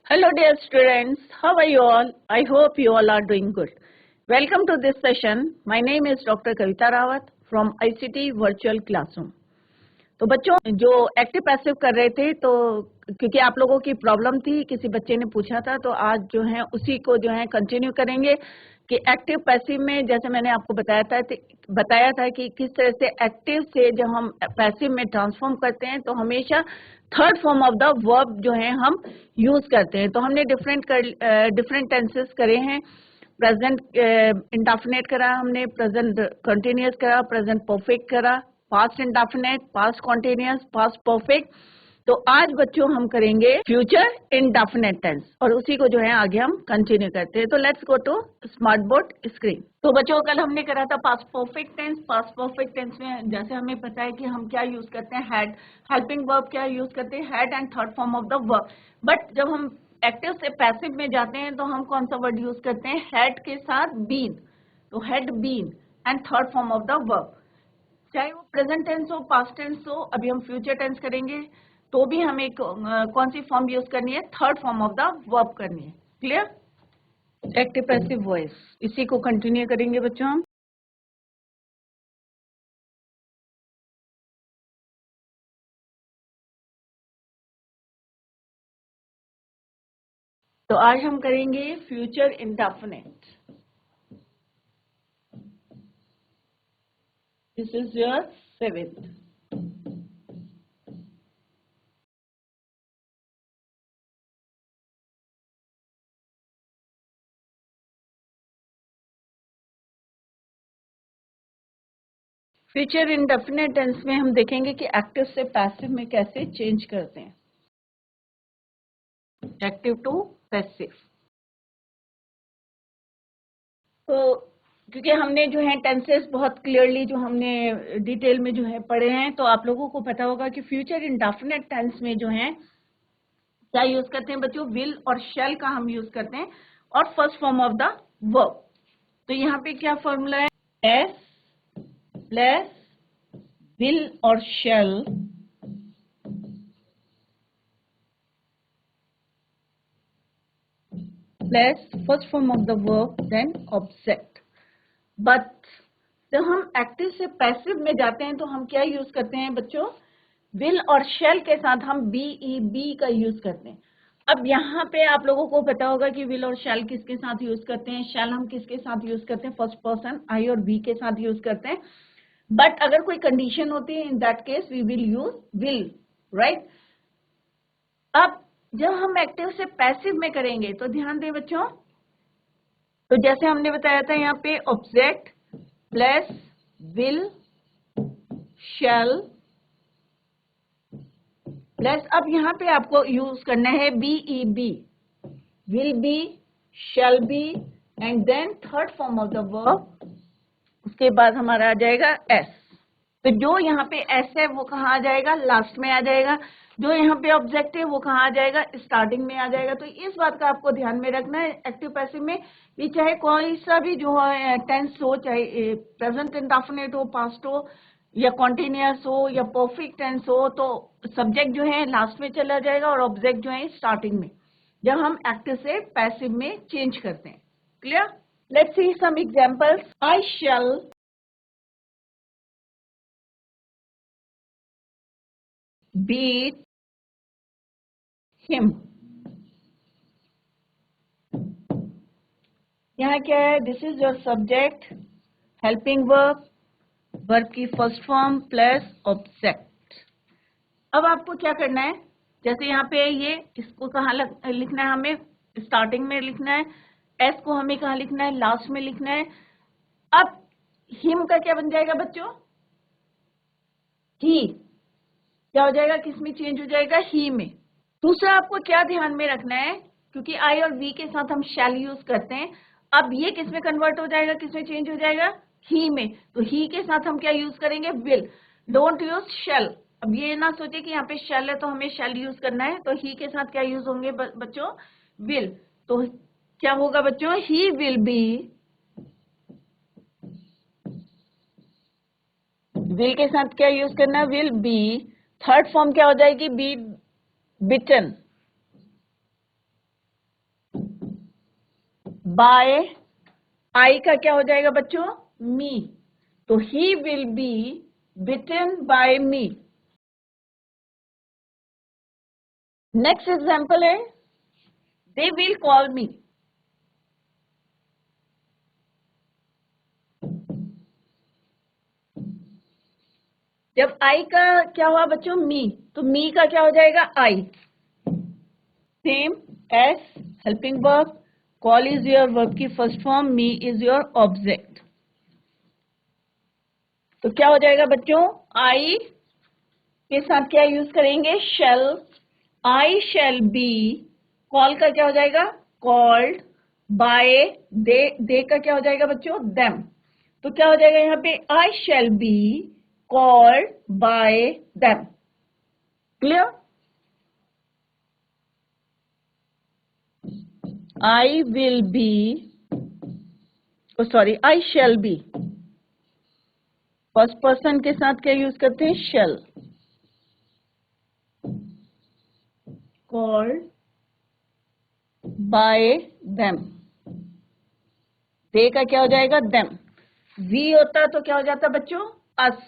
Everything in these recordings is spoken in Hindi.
Hello dear students, how are you all? I hope you all are doing good. Welcome to this session. My name is Dr. Kavita Rawat from ICT Virtual Classroom. तो बच्चों जो एक्टिव पैसिव कर रहे थे तो क्योंकि आप लोगों की प्रॉब्लम थी, किसी बच्चे ने पूछा था, तो आज जो है उसी को जो है कंटिन्यू करेंगे कि एक्टिव पैसिव में जैसे मैंने आपको बताया था कि किस तरह से एक्टिव से जब हम पैसिव में ट्रांसफॉर्म करते हैं तो हमेशा third form of the verb जो है हम यूज करते हैं। तो हमने डिफरेंट टेंसेस करे हैं। प्रेजेंट इंडेफिनिट करा हमने, प्रेजेंट कंटिन्यूअस करा, प्रेजेंट परफेक्ट करा, past indefinite, past continuous, past perfect. तो आज बच्चों हम करेंगे फ्यूचर इंडेफिनिट टेंस और उसी को जो है आगे हम कंटिन्यू करते हैं। तो let's go to smart board screen. तो बच्चों कल हमने करा था past perfect tense. Past perfect tense में जैसे हमें पता है कि हम क्या यूज करते हैं, हैड, हेल्पिंग वर्ब क्या यूज करते हैं, had and third form of the verb. But जब हम एक्टिव से पैसिव में जाते हैं तो हम कौन सा वर्ड यूज करते हैं, हैड के साथ बीन। तो had been and third form of the verb, चाहे वो प्रेजेंट टेंस हो, पास्ट टेंस हो। अभी हम फ्यूचर टेंस करेंगे तो भी हमें कौन सी फॉर्म यूज करनी है, third form of the verb करनी है। क्लियर? एक्टिव पैसिव वॉइस, इसी को कंटिन्यू करेंगे बच्चों हम। तो आज हम करेंगे future indefinite. This is your 7th। Future indefinite tense में हम देखेंगे कि एक्टिव से पैसिव में कैसे चेंज करते हैं, एक्टिव टू पैसिव। तो क्योंकि हमने जो है टेंसेस बहुत क्लियरली जो हमने डिटेल में जो है पढ़े हैं, तो आप लोगों को पता होगा कि फ्यूचर इंडेफिनिट टेंस में जो है क्या यूज करते हैं बच्चों, विल और शैल का हम यूज करते हैं और first form of the verb. तो यहाँ पे क्या फॉर्मूला है, एस प्लस विल और shall plus first form of the verb then object. But जब हम एक्टिव से पैसिव में जाते हैं तो हम क्या यूज करते हैं बच्चों, विल और शेल के साथ हम बी का यूज करते हैं। अब यहाँ पे आप लोगों को पता होगा कि विल और शेल किसके साथ यूज करते हैं, शेल हम किसके साथ यूज करते हैं, फर्स्ट पर्सन आई और बी के साथ यूज करते हैं। बट अगर कोई कंडीशन होती है, in that case we will use will, right. अब जब हम एक्टिव से पैसिव में करेंगे तो ध्यान दें बच्चों, तो जैसे हमने बताया था यहाँ पे object plus will shall plus, अब यहाँ पे आपको यूज करना है be, will be, shall be and then third form of the verb, उसके बाद हमारा आ जाएगा एस। तो जो यहाँ पे एस है वो कहाँ आ जाएगा, लास्ट में आ जाएगा। जो यहाँ पे ऑब्जेक्ट है वो कहाँ आ जाएगा, स्टार्टिंग में आ जाएगा। तो इस बात का आपको ध्यान में रखना है एक्टिव पैसिव में भी, चाहे कोई सा भी जो है टेंस हो, चाहे प्रेजेंट इंडेफिनिट हो, पास्ट हो या कॉन्टिन्यूअस हो या परफेक्ट टेंस हो, तो सब्जेक्ट जो है लास्ट में चला जाएगा और ऑब्जेक्ट जो है स्टार्टिंग में, जब हम एक्टिव से पैसिव में चेंज करते हैं। Clear? Let's see some examples. I shall beat him। यहाँ क्या है, this is your subject, helping verb, verb की फर्स्ट फॉर्म प्लस ऑब्जेक्ट। अब आपको क्या करना है, जैसे यहाँ पे ये, इसको कहाँ लिखना है, हमें स्टार्टिंग में लिखना है, एस को हमें कहाँ लिखना है, लास्ट में लिखना है। अब हिम का क्या बन जाएगा बच्चों, ही, क्या हो जाएगा, किस में चेंज हो जाएगा, ही में। दूसरा आपको क्या ध्यान में रखना है, क्योंकि आई और वी के साथ हम शैल यूज करते हैं, अब ये किस में कन्वर्ट हो जाएगा, किस में चेंज हो जाएगा, ही में। तो ही के साथ हम क्या यूज करेंगे, विल। डोंट यूज शैल। अब ये ना सोचे कि यहाँ पे शैल है तो हमें शैल यूज करना है, तो ही के साथ क्या यूज होंगे बच्चों, विल। तो क्या होगा बच्चों, ही विल बी, विल के साथ क्या यूज करना, विल बी। थर्ड फॉर्म क्या हो जाएगी, बी बिटन। बाय आई का क्या हो जाएगा बच्चों? मी। तो he will be beaten by me. Next example है दे विल कॉल मी। जब आई का क्या हुआ बच्चों? मी। तो मी का क्या हो जाएगा? I. Same as helping verb, call is your verb की first form, me is your object. तो क्या हो जाएगा बच्चों? आई के साथ क्या यूज करेंगे? Shall. I shall be. Call का क्या हो जाएगा? कॉल्ड। बाय दे का क्या हो जाएगा बच्चों? देम। तो क्या हो जाएगा यहाँ पे? I shall be called by them. Clear? I will be, sorry, I shall be. First person के साथ क्या यूज करते हैं? Shall. Called by them. They का क्या हो जाएगा? देम। वी होता तो क्या हो जाता बच्चों? अस।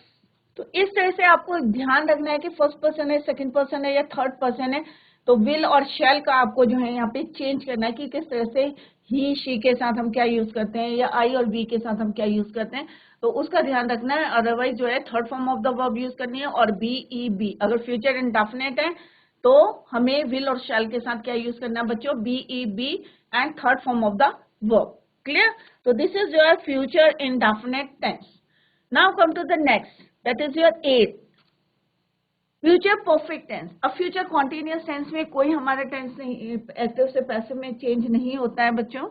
तो इस तरह से आपको ध्यान रखना है कि फर्स्ट पर्सन है, सेकंड पर्सन है या थर्ड पर्सन है। तो विल और शेल का आपको जो है यहाँ पे चेंज करना है कि किस तरह से ही शी के साथ हम क्या यूज करते हैं या आई और वी के साथ हम क्या यूज करते हैं। तो उसका ध्यान रखना है। अदरवाइज जो है third form of the verb use करनी है और बी ई बी। अगर फ्यूचर इंडेफिनिट है तो हमें विल और शैल के साथ क्या यूज करना है बच्चों? B E B and third form of the verb. Clear? तो this is your future indefinite tense. Now come to the next, that is your at future perfect tense. अब फ्यूचर कॉन्टिन्यूअस टेंस में कोई हमारा टेंस नहीं, एक्टिव से पैसिव में चेंज नहीं होता है बच्चों।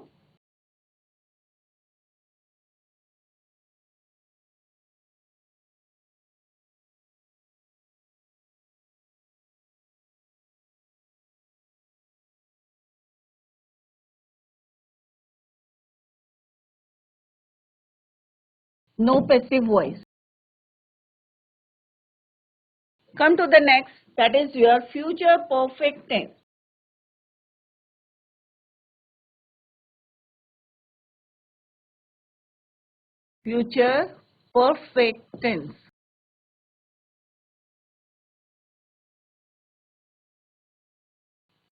No passive voice. Come to the next, that is your future perfect tense. Future perfect tense.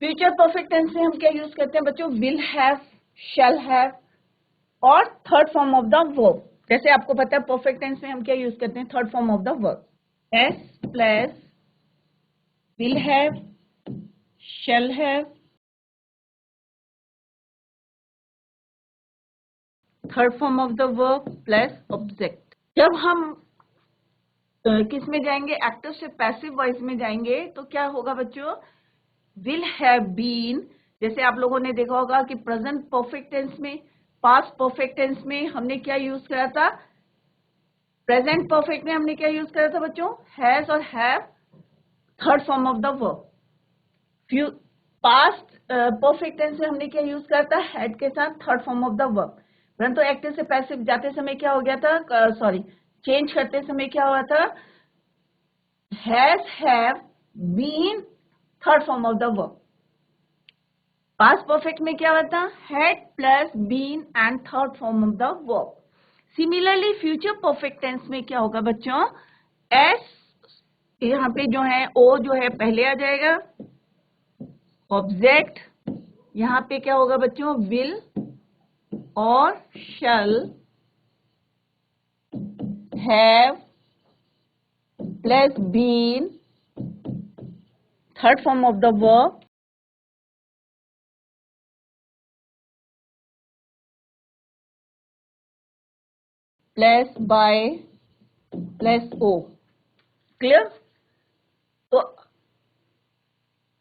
Future perfect tense में हम क्या यूज करते हैं बच्चों? विल हैव, शैल हैव और third form of the verb. जैसे आपको पता है परफेक्ट टेंस में हम क्या यूज करते हैं? Third form of the verb. S plus will have, shall have, third form of the verb plus object. जब हम किस में जाएंगे? एक्टिव से पैसिव वॉइस में जाएंगे तो क्या होगा बच्चों? Will have been. जैसे आप लोगों ने देखा होगा कि प्रेजेंट परफेक्ट टेंस में, पास्ट परफेक्ट टेंस में हमने क्या यूज करा था? प्रेजेंट परफेक्ट में हमने क्या यूज करा था बच्चों? हैज और have, third form of the verb. Few past perfect tense में हमने क्या यूज करा था? हैड के साथ third form of the verb. परंतु एक्टिव से पैसिव जाते समय क्या हो गया था? सॉरी, चेंज करते समय क्या हुआ था? Has have been, third form of the verb. Past perfect में क्या होता? Had plus been and third form of the verb. Similarly future perfect tense में क्या होगा बच्चों? एस यहाँ पे जो है ओ जो है पहले आ जाएगा, ऑब्जेक्ट यहाँ पे क्या होगा बच्चों? विल और shall have plus been, third form of the verb plus by plus O. Clear? तो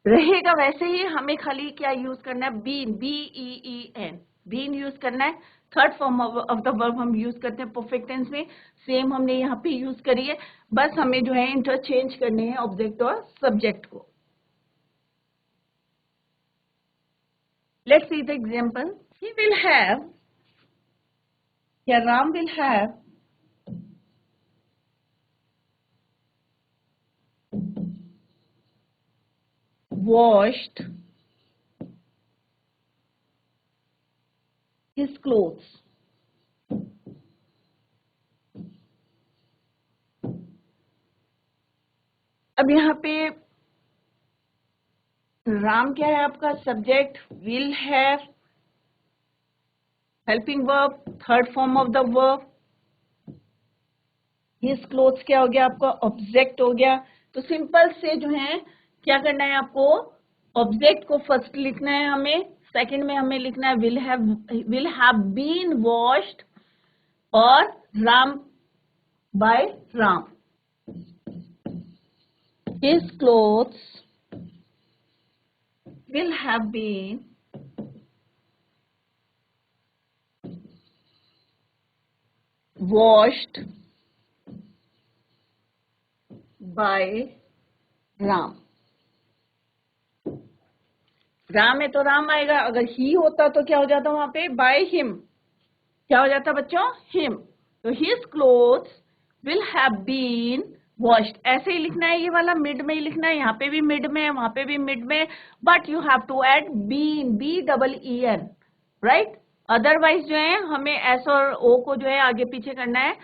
रहेगा वैसे ही, हमें खाली क्या यूज करना है? Been, B E E N, been use करना है। Third form of the verb हम यूज करते हैं परफेक्ट टेंस में, सेम हमने यहाँ पे यूज करी है। बस हमें जो है इंटरचेंज करने हैं ऑब्जेक्ट और सब्जेक्ट को। Let's see the example. He will have, या Ram will have washed his clothes. अब यहाँ पे राम क्या है आपका subject, will have, helping verb, third form of the verb, his clothes क्या हो गया आपका ऑब्जेक्ट हो गया। तो सिंपल से जो है क्या करना है आपको, ऑब्जेक्ट को फर्स्ट लिखना है हमें, सेकंड में हमें लिखना है विल हैव बीन वॉश्ड और Ram by Ram, his clothes will have been washed by Ram. Ram है तो राम आएगा, अगर ही होता तो क्या हो जाता वहां पे, बाय हिम, क्या हो जाता बच्चों, हिम। तो his clothes will have been washed, ऐसे ही लिखना है, ये वाला मिड में ही लिखना है, यहाँ पे भी मिड में है, वहां पे भी मिड में, but you have to add been, BEEN, right. Otherwise जो है हमें एस और ओ को जो है आगे पीछे करना है,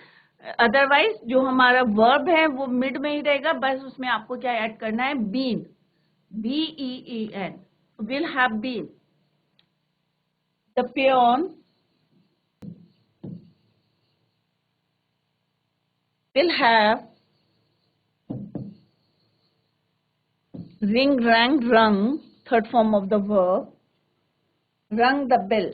अदरवाइज जो हमारा वर्ब है वो मिड में ही रहेगा, बस उसमें आपको क्या ऐड करना है, been, BEEN, will have been. The peon will have rang, rung, third form of the verb, rung the bell.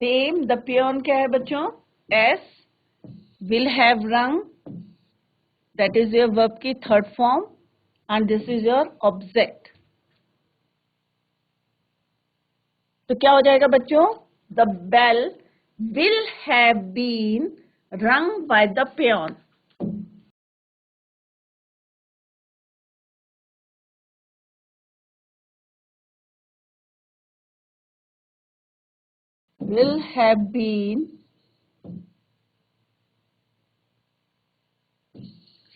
Same, the peon क्या है बच्चों, S, will have rung, that is your verb की third form, and this is your object. तो क्या हो जाएगा बच्चों, the bell will have been rung by the peon. Will have been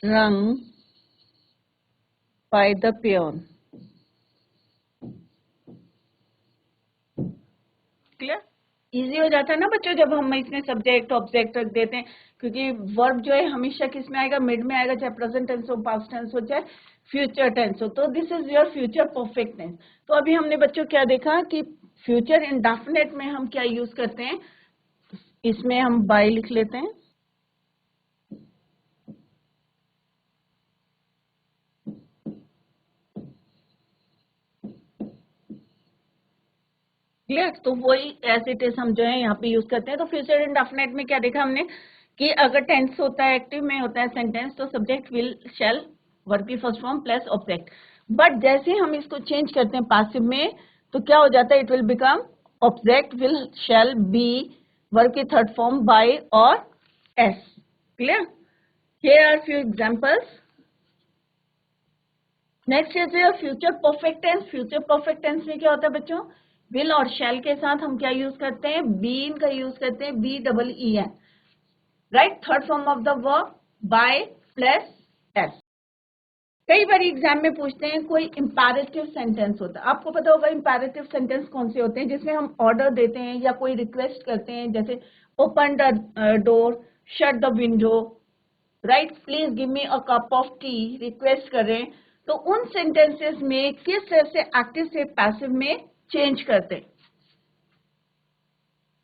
rung by the peon. Clear, easy हो जाता है ना बच्चों जब हम इसमें सब्जेक्ट ऑब्जेक्ट रख देते हैं, क्योंकि वर्ब जो है हमेशा किस में आएगा, मिड में आएगा, चाहे प्रेजेंट टेंस हो, पास्ट टेंस हो, चाहे फ्यूचर टेंस हो। तो this is your future perfect tense. तो अभी हमने बच्चों क्या देखा कि फ्यूचर इंडेफिनिट में हम क्या यूज करते हैं, इसमें हम बाय लिख लेते हैं, क्लियर। तो वही एज इट इज हम जो है यहाँ पे यूज करते हैं। तो फ्यूचर इंडेफिनिट में क्या देखा हमने कि अगर टेंस होता है, एक्टिव में होता है सेंटेंस, तो सब्जेक्ट विल शैल वर्ब की first form plus object. But जैसे हम इसको चेंज करते हैं पासिव में, तो क्या हो जाता है, it will become object will shall be verb की थर्ड फॉर्म बाय और S. Clear, here are few examples. Next is your future perfect tense. Future perfect tense में क्या होता है बच्चों, विल और शैल के साथ हम क्या यूज करते हैं, बीन का यूज करते हैं, BEEN, right, third form of the verb bye plus S. कई बार एग्जाम में पूछते हैं कोई इंपैरेटिव सेंटेंस होता है, आपको पता होगा इंपैरेटिव सेंटेंस कौन से होते हैं, जिसमें हम ऑर्डर देते हैं या कोई रिक्वेस्ट करते हैं, जैसे open the door, shut the window, right, please give me a cup of T, request कर रहे हैं। तो उन सेंटेंसेस में किस तरह से एक्टिव से पैसिव में चेंज करते हैं।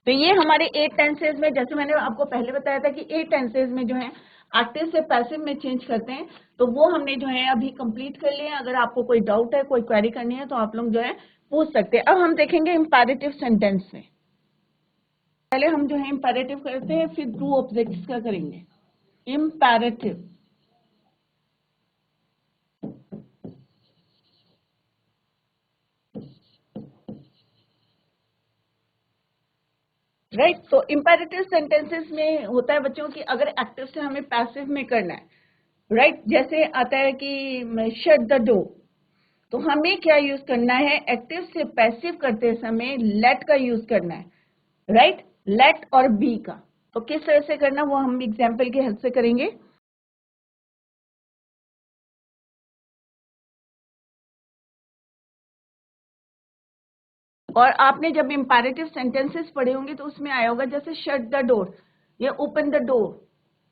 तो ये हमारे 8 टेंसेज में, जैसे मैंने आपको पहले बताया था कि 8 टेंसेज में जो है एक्टिव से पैसिव में चेंज करते हैं, तो वो हमने जो है अभी कंप्लीट कर लिया। अगर आपको कोई डाउट है, कोई क्वेरी करनी है, तो आप लोग जो है पूछ सकते हैं। अब हम देखेंगे इंपैरेटिव सेंटेंस में। पहले हम जो है इंपैरेटिव करते हैं, फिर ट्रू ऑब्जेक्ट्स का करेंगे। इम्पैरेटिव, राइट। तो इंपैरेटिव सेंटेंसेस में होता है बच्चों की अगर एक्टिव से हमें पैसिव में करना है, राइट, जैसे आता है कि शट द डोर, तो हमें क्या यूज करना है, एक्टिव से पैसिव करते समय लेट का यूज करना है, राइट, लेट और बी का। तो किस तरह से करना वो हम एग्जाम्पल की हेल्प से करेंगे। और आपने जब इंपैरेटिव सेंटेंसेस पढ़े होंगे तो उसमें आया होगा जैसे शट द डोर या ओपन द डोर,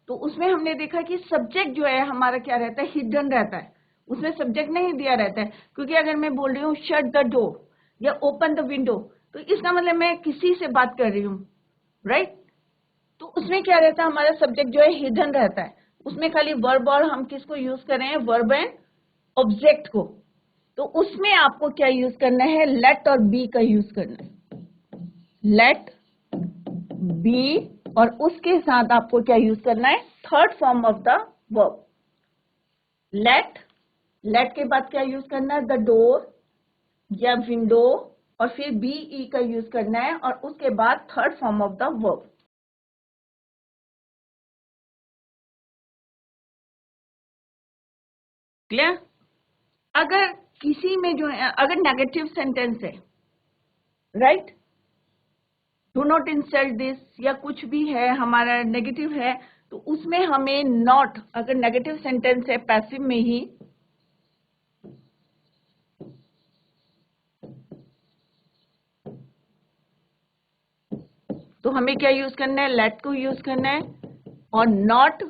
तो उसमें हमने देखा कि सब्जेक्ट जो है हमारा क्या रहता है, हिडन रहता है, उसमें सब्जेक्ट नहीं दिया रहता है। क्योंकि अगर मैं बोल रही हूँ शट द डोर या ओपन द विंडो, तो इसका मतलब मैं किसी से बात कर रही हूँ, राइट। तो उसमें क्या रहता है, हमारा सब्जेक्ट जो है हिडन रहता है, उसमें खाली वर्ब और हम किसको यूज कर रहे हैं, वर्ब एंड ऑब्जेक्ट को। तो उसमें आपको क्या यूज करना है, लेट और बी का यूज करना है, लेट बी, और उसके साथ आपको क्या यूज करना है, third form of the verb let. Let के बाद क्या यूज करना है, द डोर या विंडो, और फिर बीई का यूज करना है, और उसके बाद third form of the verb. Clear. अगर किसी में जो है, अगर नेगेटिव सेंटेंस है, right, do not insult this या कुछ भी है हमारा नेगेटिव है, तो उसमें हमें नॉट, अगर नेगेटिव सेंटेंस है पैसिव में ही, तो हमें क्या यूज करना है, लेट को यूज करना है, और नॉट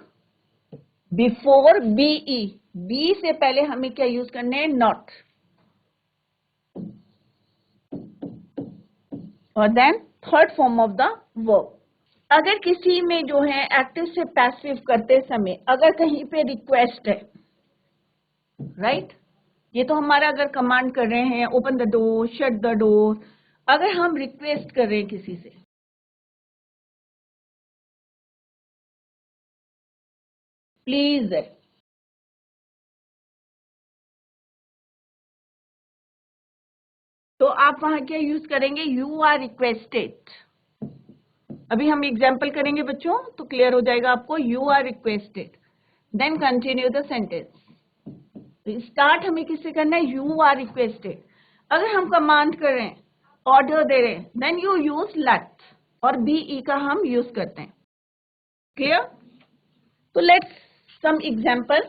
बिफोर बीई, बी से पहले हमें क्या यूज करना है, नॉट, और then third form of the verb. अगर किसी में जो है एक्टिव से पैसिव करते समय अगर कहीं पे रिक्वेस्ट है, राइट, ये तो हमारा अगर कमांड कर रहे हैं open the door, shut the door, अगर हम रिक्वेस्ट कर रहे हैं किसी से, प्लीज, तो आप वहां क्या यूज करेंगे, यू आर रिक्वेस्टेड। अभी हम एग्जाम्पल करेंगे बच्चों तो क्लियर हो जाएगा आपको, you are requested, then continue the sentence. Start हमें किससे करना है, यू आर रिक्वेस्टेड। अगर हम कमांड कर रहे हैं, ऑर्डर दे रहे हैं, देन यू यूज लेट, और बीई का हम यूज करते हैं। क्लियर। तो लेट्स सम एग्जाम्पल,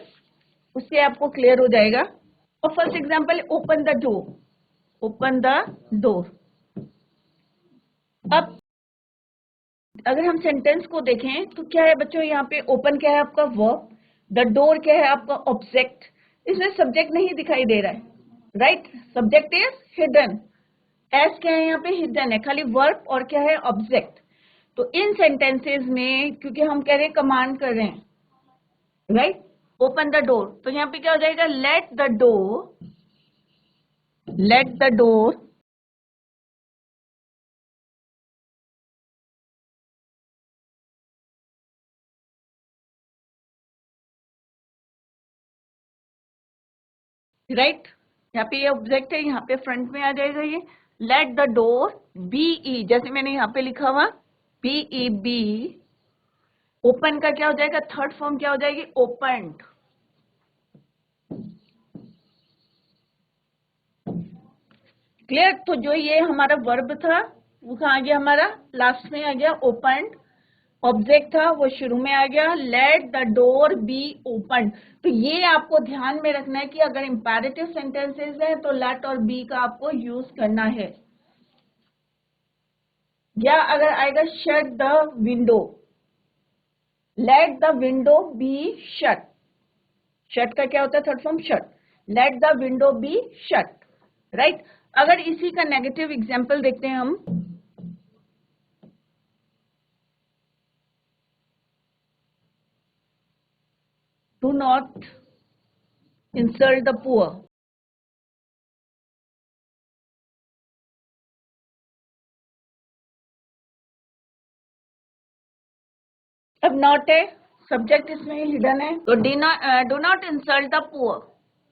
उससे आपको क्लियर हो जाएगा। और first example, open the door, open the door. अब अगर हम सेंटेंस को देखें तो क्या है बच्चों, यहाँ पे ओपन क्या है आपका वर्ब, द डोर क्या है आपका ऑब्जेक्ट, इसमें सब्जेक्ट नहीं दिखाई दे रहा है, right, subject is hidden, S क्या है यहाँ पे, हिडन है, खाली वर्ब और क्या है, ऑब्जेक्ट। तो इन सेंटेंसेस में क्योंकि हम कह रहे हैं कमांड कर रहे हैं, राइट, ओपन द डोर, तो यहाँ पे क्या हो जाएगा, let the door, let the door, right, यहाँ पे ये ऑब्जेक्ट है, यहाँ पे फ्रंट में आ जाएगा ये, लेट द डोर बीई, जैसे मैंने यहाँ पे लिखा हुआ बीई, बी, ओपन का क्या हो जाएगा, थर्ड फॉर्म क्या हो जाएगी, ओपन्ड। क्लियर। तो जो ये हमारा वर्ब था वो कहाँ आ गया, हमारा लास्ट में आ गया, ओपन्ड। ऑब्जेक्ट था वो शुरू में आ गया, let the door be open. तो ये आपको ध्यान में रखना है कि अगर इंपैरेटिव सेंटेंसेस है तो लेट और बी का आपको यूज करना है। या अगर आएगा shut the window, let the window be shut, shut का क्या होता है, third form shut, let the window be shut, right. अगर इसी का नेगेटिव एग्जाम्पल देखते हैं हम, do not insult the poor. अब नॉट है, सब्जेक्ट इसमें हिडन है, तो do not insult the poor,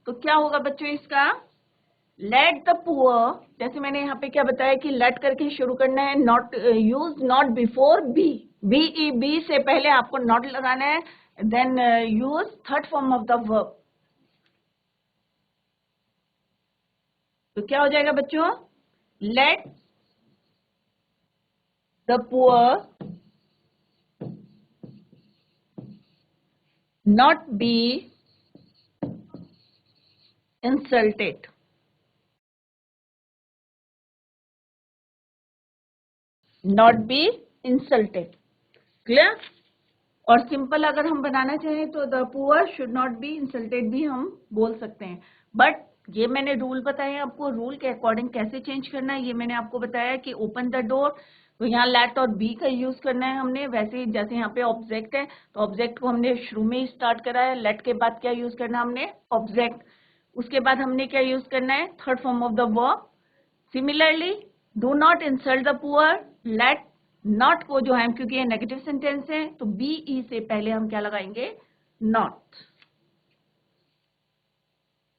तो क्या होगा बच्चों इसका, लेट द पुअर, जैसे मैंने यहाँ पे क्या बताया कि लेट करके शुरू करना है, not use not before be, B E, be से पहले आपको नॉट लगाना है, then use third form of the verb. तो क्या हो जाएगा बच्चों, let the poor not be insulted. Not be insulted. Clear? और सिंपल अगर हम बनाना चाहें तो the poor should not be insulted भी हम बोल सकते हैं। बट ये मैंने रूल बताया आपको, रूल के अकॉर्डिंग कैसे चेंज करना है ये मैंने आपको बताया कि ओपन द डोर, तो यहाँ लेट और बी का यूज करना है हमने। वैसे ही जैसे यहाँ पे ऑब्जेक्ट है तो ऑब्जेक्ट को हमने शुरू में ही स्टार्ट करा है। लेट के बाद क्या यूज करना है हमने? ऑब्जेक्ट। उसके बाद हमने क्या यूज करना है? Third form of the verb. Similarly do not insult the poor, let not को जो है, क्योंकि ये नेगेटिव सेंटेंस है तो बी ई से पहले हम क्या लगाएंगे? नॉट।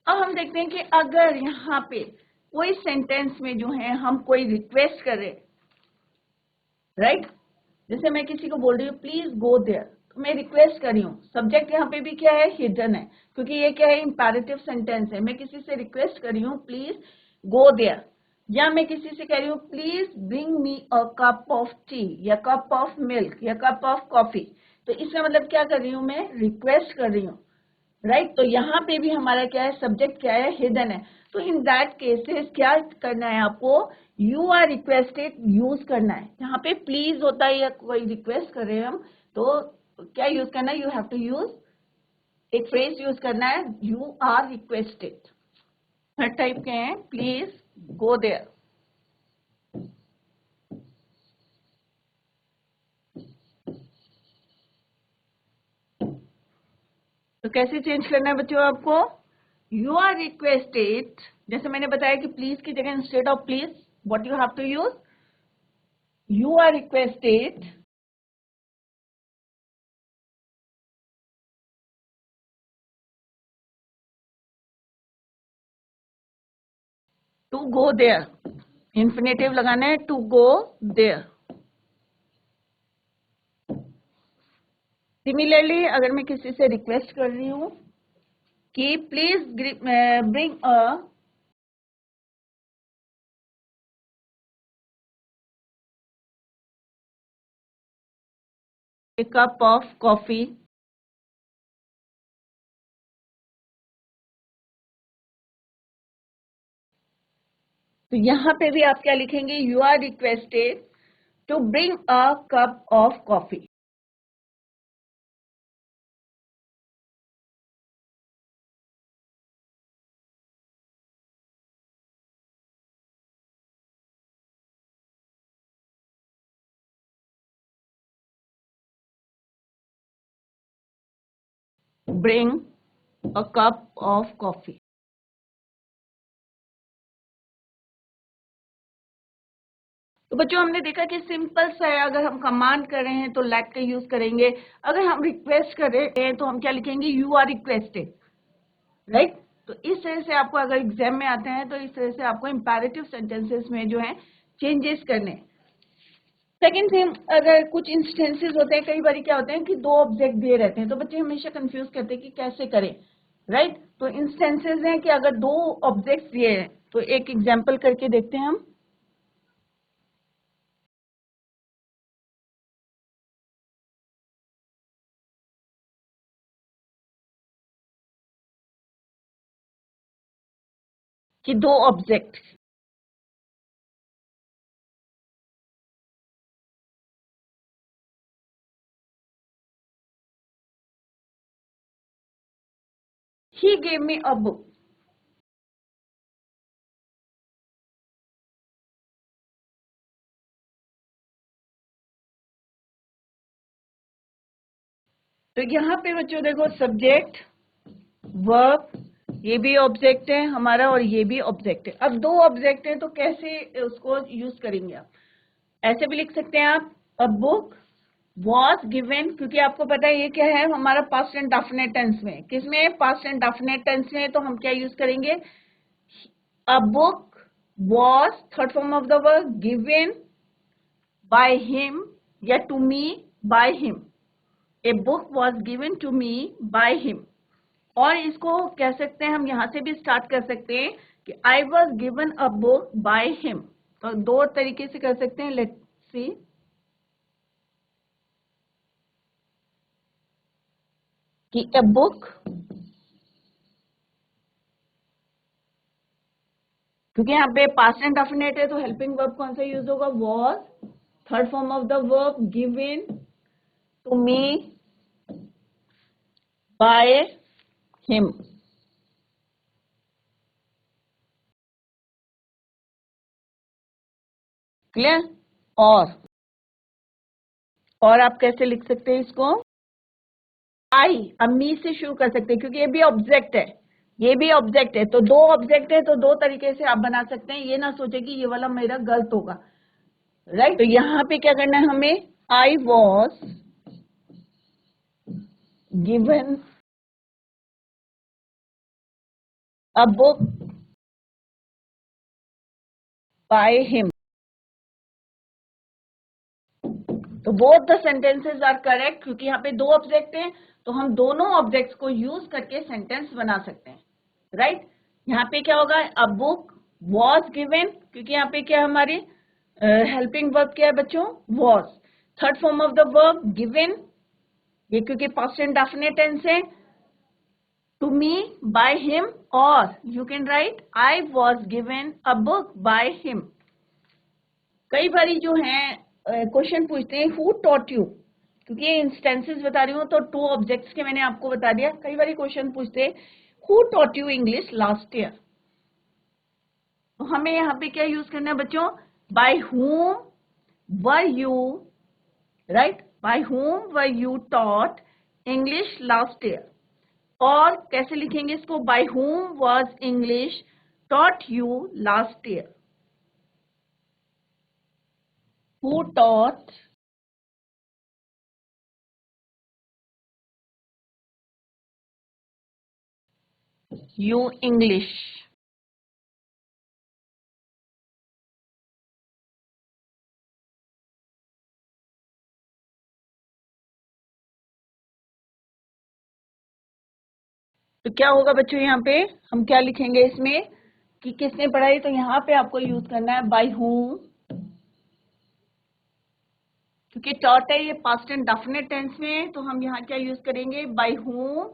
अब हम देखते हैं कि अगर यहाँ पे कोई सेंटेंस में जो है हम कोई रिक्वेस्ट करें, राइट? जैसे मैं किसी को बोल रही हूँ प्लीज गो देयर, तो मैं रिक्वेस्ट कर रही हूँ। सब्जेक्ट यहाँ पे भी क्या है? हिडन है, क्योंकि ये क्या है? इंपैरेटिव सेंटेंस है। मैं किसी से रिक्वेस्ट कर रही हूँ प्लीज गो देयर, या मैं किसी से कह रही हूँ please bring me a cup of T या कप ऑफ मिल्क या कप ऑफ कॉफी। तो इसका मतलब क्या कर रही हूँ? मैं रिक्वेस्ट कर रही हूँ, राइट? तो यहाँ पे भी हमारा क्या है? सब्जेक्ट क्या है? हिडन है। तो इन दैट केसेस क्या करना है आपको? यू आर रिक्वेस्टेड यूज करना है। यहाँ पे प्लीज होता है या कोई रिक्वेस्ट कर रहे हैं हम, तो क्या यूज करना है? यू हैव टू यूज एक फ्रेज यूज करना है, यू आर रिक्वेस्टेड। हर टाइप के हैं, प्लीज गो देयर। तो कैसे चेंज करना है बच्चों आपको? यू आर रिक्वेस्टेड, जैसे मैंने बताया कि प्लीज की जगह instead of please what you have to use? You are requested to go there. Infinitive लगाना है, टू गो देयर। सिमिलरली अगर मैं किसी से रिक्वेस्ट कर रही हूँ कि please bring a cup of coffee, तो यहाँ पे भी आप क्या लिखेंगे? You are requested to bring a cup of coffee. Bring a cup of coffee. तो बच्चों हमने देखा कि सिंपल सा है, अगर हम कमांड कर रहे हैं तो लेट का यूज करेंगे। अगर हम रिक्वेस्ट कर रहे हैं तो हम क्या लिखेंगे? You are requested, right? तो इस तरह से आपको अगर एग्जाम में आते हैं तो इस तरह से आपको इंपैरेटिव सेंटेंसेस में जो है चेंजेस करने। सेकंड थिंग, अगर कुछ इंस्टेंसेस होते हैं, कई बार क्या होते हैं कि दो ऑब्जेक्ट दिए रहते हैं तो बच्चे हमेशा कंफ्यूज करते हैं कि कैसे करें, राइट? तो इंस्टेंसेस हैं कि अगर दो ऑब्जेक्ट दिए हैं, तो एक एग्जाम्पल करके देखते हैं हम कि दो object, he gave me a book. तो यहाँ पे बच्चों देखो, सब्जेक्ट, वर्ब, ये भी ऑब्जेक्ट है हमारा और ये भी ऑब्जेक्ट है। अब दो ऑब्जेक्ट है तो कैसे उसको यूज करेंगे? आप ऐसे भी लिख सकते हैं आप, अ बुक वॉज गिवन, क्योंकि आपको पता है ये क्या है? हमारा पास्ट एंड डेफिनेट टेंस में। किसमें? पास्ट एंड डेफिनेट टेंस में। तो हम क्या यूज करेंगे? A book was, third form of the verb, given by him या to me by him. A book was given to me by him. और इसको कह सकते हैं, हम यहां से भी स्टार्ट कर सकते हैं कि आई was given a book by him. तो दो तरीके से कर सकते हैं। लेट्स सी कि ए बुक, क्योंकि यहाँ पे पास्ट एंड डेफिनेट है तो हेल्पिंग वर्ब कौन सा यूज होगा? Was. Third form of the verb given to me by him. Clear? और आप कैसे लिख सकते हैं इसको? आई, अब मी से शुरू कर सकते हैं क्योंकि ये भी ऑब्जेक्ट है, ये भी ऑब्जेक्ट है। तो दो ऑब्जेक्ट है तो दो तरीके से आप बना सकते हैं। ये ना सोचे कि ये वाला मेरा गलत होगा, राइट? तो यहाँ पे क्या करना है हमें? I was given a book by him. तो both the sentences are correct क्योंकि यहाँ पे दो ऑब्जेक्ट हैं, तो हम दोनों ऑब्जेक्ट्स को यूज करके सेंटेंस बना सकते हैं, राइट? यहाँ पे क्या होगा? अ बुक वॉज गिवन, क्योंकि यहाँ पे क्या हमारी हेल्पिंग वर्ब क्या है बच्चों? Was. Third form of the verb given, ये क्योंकि पास्ट एंड डेफिनेट टेंस है, टू मी बाय हिम, और you can right I was given a book by him. कई बारी जो है क्वेश्चन पूछते हैं हु टॉट यू, क्योंकि ये इंस्टेंसेस बता रही हूँ तो टू ऑब्जेक्ट्स के मैंने आपको बता दिया। कई बारी क्वेश्चन पूछते हैं who taught you English last year, तो हमें यहाँ पे क्या यूज करना है बच्चों? By whom were you, right? By whom were you taught English last year। और कैसे लिखेंगे इसको? By whom was English taught you last year। Who taught you English? तो क्या होगा बच्चों? यहाँ पे हम क्या लिखेंगे इसमें कि किसने पढ़ाई? तो यहाँ पे आपको यूज करना है बाय whom, क्योंकि टॉट है ये पास्ट एंड डेफिनेट टेंस में है, तो हम यहाँ क्या यूज करेंगे? By whom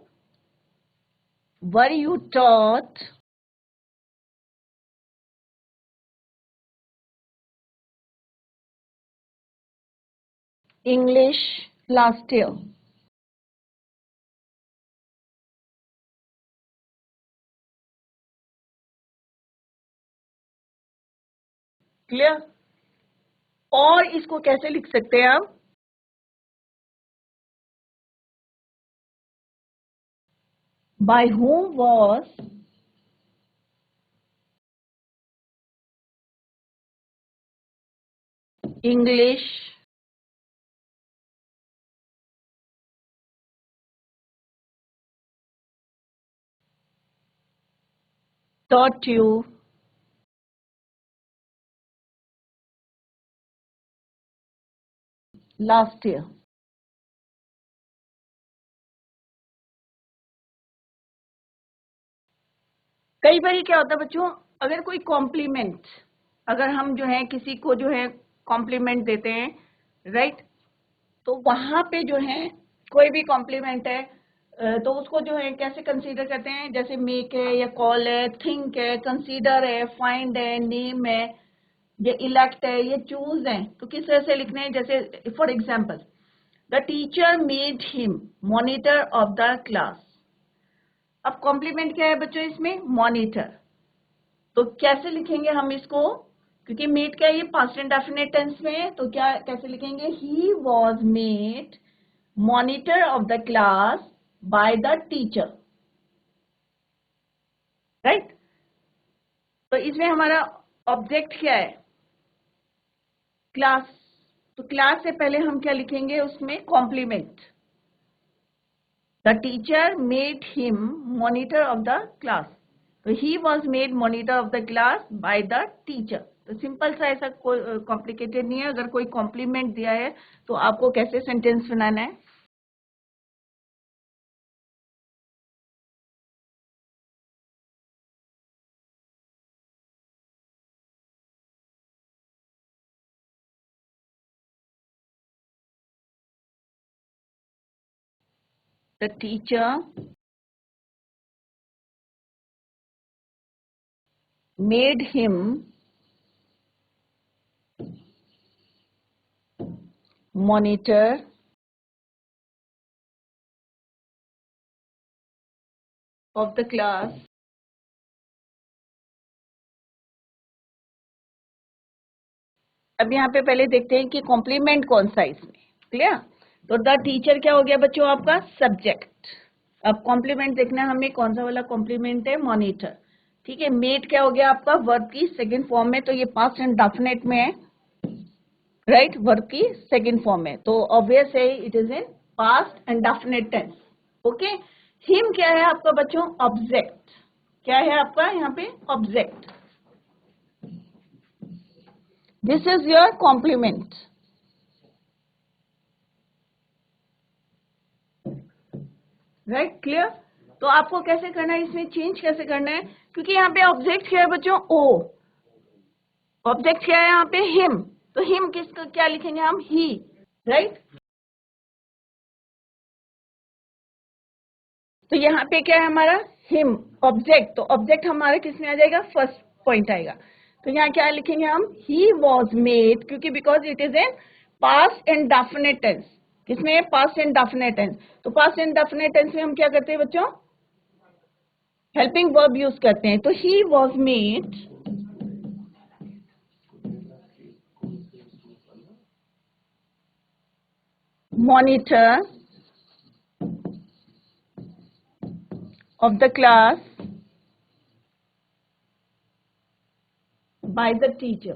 were you taught English last year। Clear? और इसको कैसे लिख सकते हैं आप? By whom was English taught you last year। कई बार क्या होता है बच्चों, अगर कोई कॉम्प्लीमेंट, अगर हम जो है किसी को जो है कॉम्प्लीमेंट देते हैं, राइट? तो वहां पे जो है कोई भी कॉम्प्लीमेंट है तो उसको जो है कैसे कंसीडर करते हैं? जैसे मेक है या कॉल है, थिंक है, कंसीडर है, फाइंड है, नेम है, ये इलेक्ट है, ये चूज है। तो किस तरह से लिखने हैं? जैसे for example, the teacher made him monitor of the class. अब कॉम्प्लीमेंट क्या है बच्चों इसमें? मॉनिटर। तो कैसे लिखेंगे हम इसको? क्योंकि मेड क्या है? ये पास्ट एंड डेफिनेट टेंस में है, तो क्या कैसे लिखेंगे? ही was made monitor of the class by the teacher, right? तो इसमें हमारा ऑब्जेक्ट क्या है? क्लास। तो क्लास से पहले हम क्या लिखेंगे उसमें? Complement. The teacher made him monitor of the class. So he was made monitor of the class by the teacher. तो सिंपल सा, ऐसा कोई कॉम्प्लिकेटेड नहीं है। अगर कोई कॉम्प्लीमेंट दिया है तो आपको कैसे सेंटेंस बनाना है? The teacher made him monitor, of the class, अब यहाँ पे पहले देखते हैं कि कॉम्प्लीमेंट कौन सा इसमें, क्लियर। तो द टीचर क्या हो गया बच्चों आपका सब्जेक्ट। अब कॉम्प्लीमेंट देखना है हमें कौन सा वाला कॉम्प्लीमेंट है, मॉनिटर, ठीक है। मेट क्या हो गया आपका वर्ब की सेकंड फॉर्म में, तो ये पास्ट एंड डेफिनेट में है, राइट, वर्ब की सेकंड फॉर्म में, तो ऑब्वियस है it is in past and definite tense, okay. Him क्या है आपका बच्चों, ऑब्जेक्ट, क्या है आपका यहाँ पे object. This is your complement, right, clear. तो आपको कैसे करना है, इसमें चेंज कैसे करना है, क्योंकि यहाँ पे ऑब्जेक्ट क्या है बच्चों, ओ, ऑब्जेक्ट क्या है यहाँ पे हिम, तो हिम किसका क्या लिखेंगे हम, ही, राइट। तो यहाँ पे क्या है हमारा हिम ऑब्जेक्ट, तो ऑब्जेक्ट हमारा किसमें आ जाएगा, फर्स्ट पॉइंट आएगा। तो यहाँ क्या लिखेंगे हम, ही वॉज मेड, क्योंकि because it is in past and definite tense, किसमें पास्ट एंड डेफिनेट टेंस। तो पास्ट एंड डेफिनेट टेंस में हम क्या करते हैं बच्चों, हेल्पिंग वर्ब यूज करते हैं। तो ही was made monitor of the class by the teacher.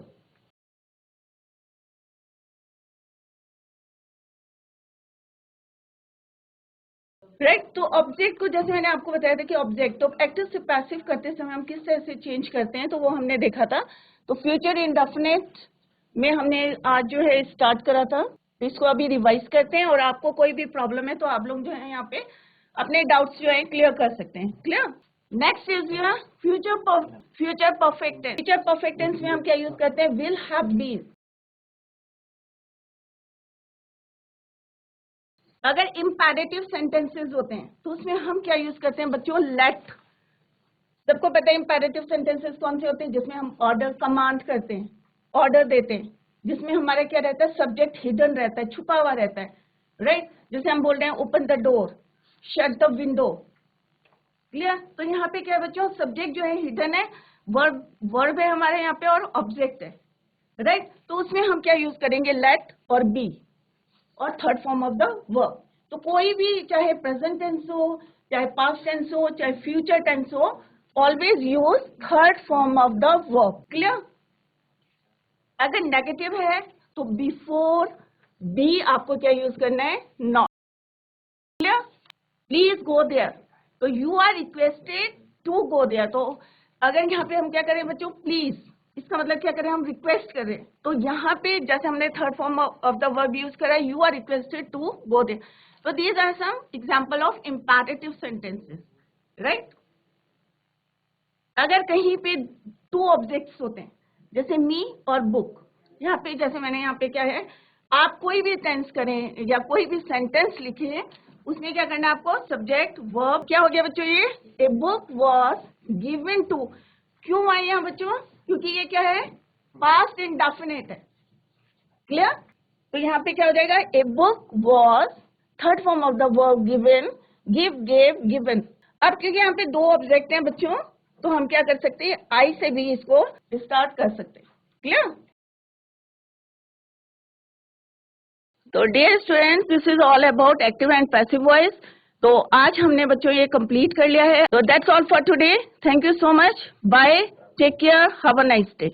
Right, तो ऑब्जेक्ट को जैसे मैंने आपको बताया था कि ऑब्जेक्ट तो एक्टिव से पैसिव करते समय हम किस तरह से चेंज करते हैं, तो वो हमने देखा था। तो फ्यूचर इंडेफिनिट में हमने आज जो है स्टार्ट करा था, तो इसको अभी रिवाइज करते हैं, और आपको कोई भी प्रॉब्लम है तो आप लोग जो है यहाँ पे अपने डाउट्स जो है क्लियर कर सकते हैं, clear. Next is your future perfect tense. Future perfect tense में हम क्या यूज करते हैं, विल हैव बीन। अगर इम्पेरेटिव सेंटेंसेस होते हैं तो उसमें हम क्या यूज करते हैं बच्चों, लेट। सबको पता है इम्पेरेटिव सेंटेंसेस कौन से होते हैं, जिसमें हम ऑर्डर कमांड करते हैं, ऑर्डर देते हैं, जिसमें हमारा क्या रहता है, सब्जेक्ट हिडन रहता है, छुपा हुआ रहता है, राइट। जैसे हम बोल रहे हैं open the door, shut the window, clear. तो यहाँ पे क्या है बच्चों, सब्जेक्ट जो है हिडन है, वर्ब है हमारे यहाँ पे, और ऑब्जेक्ट है, राइट। तो उसमें हम क्या यूज करेंगे, लेट और बी, और third form of the verb. तो कोई भी चाहे प्रेजेंट टेंस हो, चाहे पास्ट टेंस हो, चाहे फ्यूचर टेंस हो, always use third form of the verb, clear. अगर नेगेटिव है तो बिफोर बी आपको क्या यूज करना है, not, clear. Please go there, तो you are requested to go there. तो अगर यहाँ पे हम क्या करें बच्चों, प्लीज, इसका मतलब क्या करें, हम रिक्वेस्ट करें। तो यहाँ पे जैसे हमने third form of the verb use करा, you are requested to go there. तो these are some example of imperative sentences, right. अगर कहीं पे टू ऑब्जेक्ट्स होते हैं, जैसे मी और बुक, यहाँ पे जैसे मैंने यहाँ पे क्या है, आप कोई भी टेंस करें या कोई भी सेंटेंस लिखे, उसमें क्या करना है आपको, सब्जेक्ट वर्ब, क्या हो गया बच्चों ये, a book was given to. क्यों आए यहाँ बच्चों, क्योंकि ये क्या है, पास्ट इंडेफिनिट है, क्लियर। तो यहाँ पे क्या हो जाएगा, ए book was, third form of the verb given, give, gave, given. अब क्योंकि यहाँ पे दो ऑब्जेक्ट हैं बच्चों, तो हम क्या कर सकते हैं, आई से भी इसको स्टार्ट कर सकते हैं, क्लियर। तो dear students, this is all about active and passive voice. तो आज हमने बच्चों ये कंप्लीट कर लिया है। तो that's all for today, thank you so much, bye, take care, have a nice day.